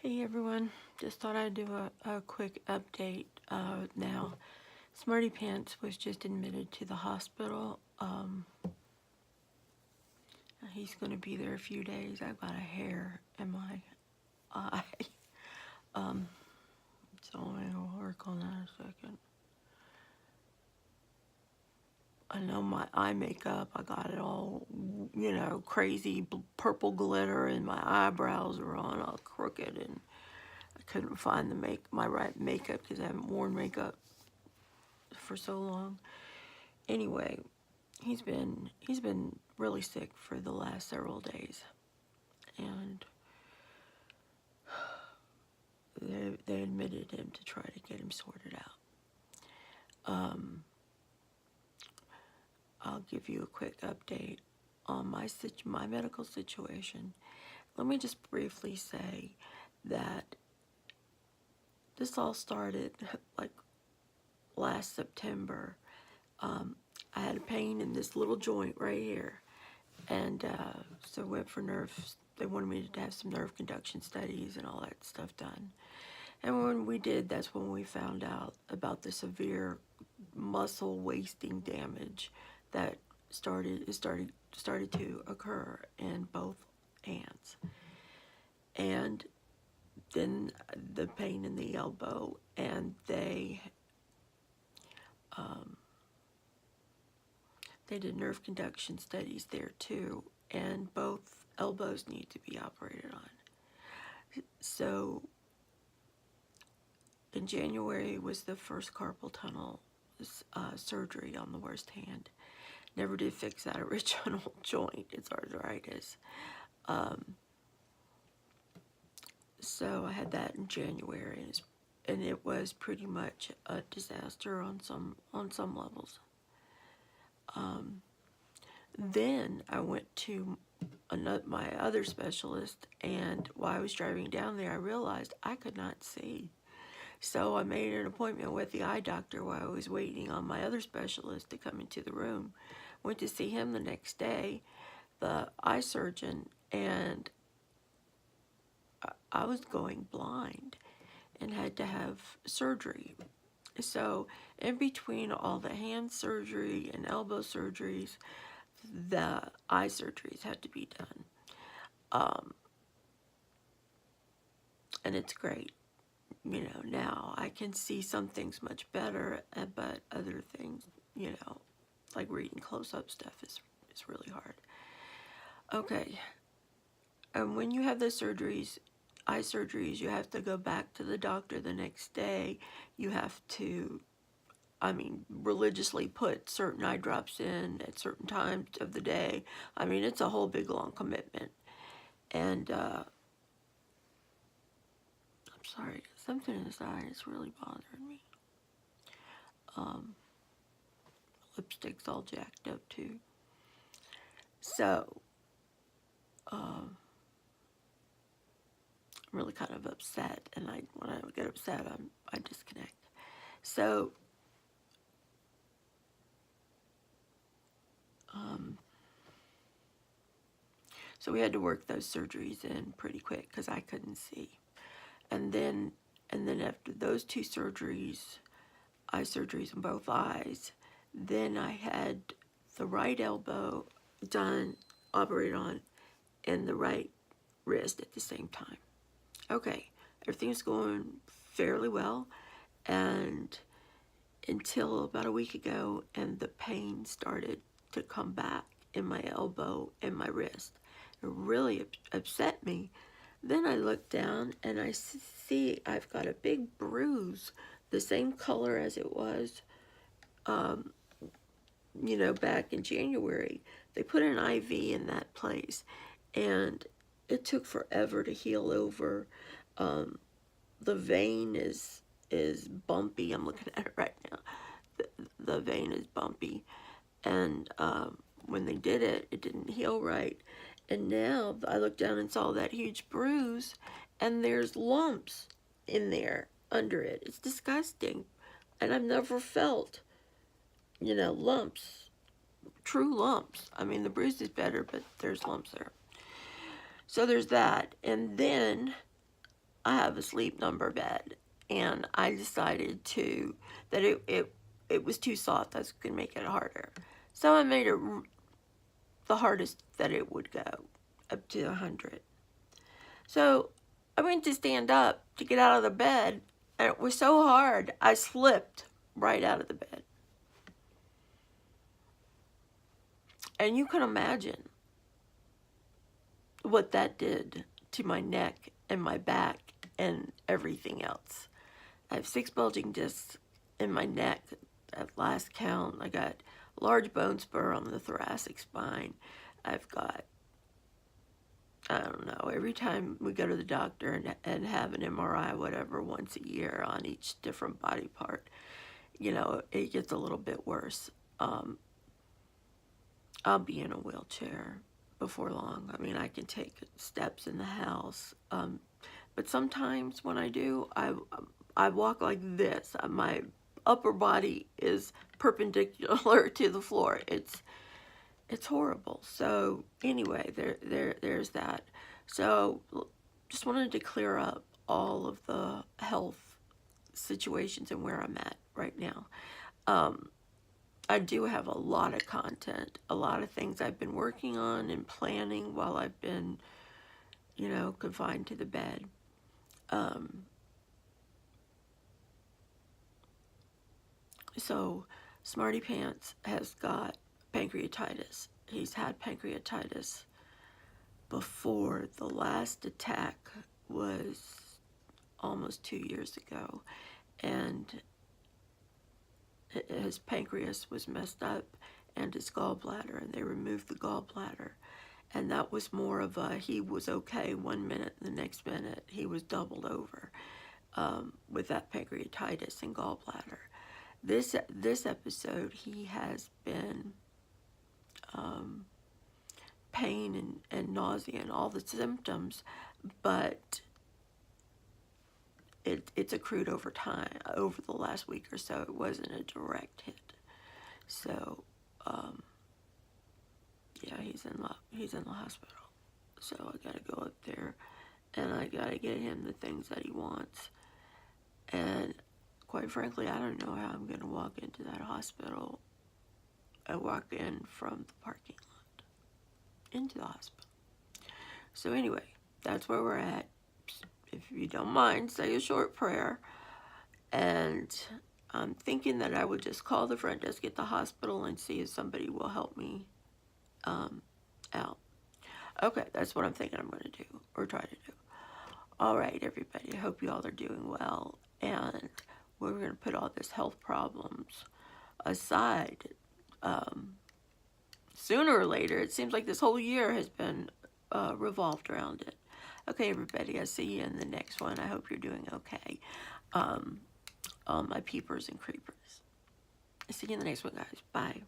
Hey everyone, just thought I'd do a quick update now. Smarty Pants was just admitted to the hospital. He's going to be there a few days. I've got a hair in my eye. um, so I'm going to work on that in a second. I know my eye makeup, I got it all, crazy purple glitter, and my eyebrows are on all crooked, and I couldn't find my right makeup because I haven't worn makeup for so long. Anyway, he's been really sick for the last several days, and they admitted him to try to get him sorted out. I'll give you a quick update on my medical situation. Let me just briefly say that this all started like last September. I had a pain in this little joint right here, and so I went for nerves. They wanted me to have some nerve conduction studies and all that stuff done. And when we did, that's when we found out about the severe muscle wasting damage that started to occur in both hands. And then the pain in the elbow, and they did nerve conduction studies there too, and both elbows need to be operated on. So in January was the first carpal tunnel surgery on the worst hand. Never did fix that original joint. It's arthritis. So I had that in January, and it was pretty much a disaster on some levels. Then I went to my other specialist, and while I was driving down there, I realized I could not see. So I made an appointment with the eye doctor while I was waiting on my other specialist to come into the room. Went to see him the next day, the eye surgeon, and I was going blind and had to have surgery. So in between all the hand surgery and elbow surgeries, the eye surgeries had to be done. And it's great. Now I can see some things much better, but other things, like reading close-up stuff is really hard. Okay. And when you have those surgeries, eye surgeries, you have to go back to the doctor the next day. You have to, religiously put certain eye drops in at certain times of the day. It's a whole big long commitment. And I'm sorry, something in this eye is really bothering me. Lipstick's all jacked up too. So I'm really kind of upset, and when I get upset, I disconnect. So so we had to work those surgeries in pretty quick because I couldn't see. And then after those two surgeries, eye surgeries in both eyes, then I had the right elbow done, operated on, and the right wrist at the same time. Okay, everything's going fairly well, and until about a week ago, and the pain started to come back in my elbow and my wrist. It really upset me. Then I look down and I see I've got a big bruise, the same color as it was, back in January. They put an IV in that place, and it took forever to heal over. The vein is bumpy. I'm looking at it right now. The vein is bumpy, and when they did it, it didn't heal right. And now I looked down and saw that huge bruise, and there's lumps in there under it. It's disgusting, and I've never felt, lumps, true lumps. The bruise is better, but there's lumps there. So there's that. And then I have a sleep number bed, and I decided that it was too soft. I was going to make it harder. So I made it the hardest that it would go, up to 100. So I went to stand up to get out of the bed, and it was so hard, I slipped right out of the bed. And you can imagine what that did to my neck and my back and everything else. I have 6 bulging discs in my neck at last count. I got a large bone spur on the thoracic spine. I've got, I don't know, every time we go to the doctor and have an MRI, whatever, once a year on each different body part, you know, it gets a little bit worse. I'll be in a wheelchair before long. I mean, I can take steps in the house. But sometimes when I do, I walk like this. My upper body is perpendicular to the floor. It's horrible. So anyway, there's that. So just wanted to clear up all of the health situations and where I'm at right now. I do have a lot of content, a lot of things I've been working on and planning while I've been, you know, confined to the bed. So Smarty Pants has got pancreatitis. He's had pancreatitis before. The last attack was almost 2 years ago, and his pancreas was messed up and his gallbladder, and they removed the gallbladder. And that was more of a, he was okay 1 minute, the next minute he was doubled over with that pancreatitis and gallbladder. This episode, he has been pain and nausea and all the symptoms, but it's accrued over time, over the last week or so. It wasn't a direct hit. So, yeah, he's in the hospital. So I gotta go up there, and I gotta get him the things that he wants. And quite frankly, I don't know how I'm gonna walk into that hospital. I walk in from the parking lot into the hospital. So anyway, that's where we're at. If you don't mind, say a short prayer. And I'm thinking that I would just call the front desk at the hospital and see if somebody will help me out. Okay, that's what I'm thinking I'm going to do, or try to do. All right, everybody, I hope you all are doing well. And we're going to put all this health problems aside. Sooner or later, it seems like this whole year has been revolved around it. Okay, everybody, I'll see you in the next one. I hope you're doing okay. All my peepers and creepers. See you in the next one, guys. Bye.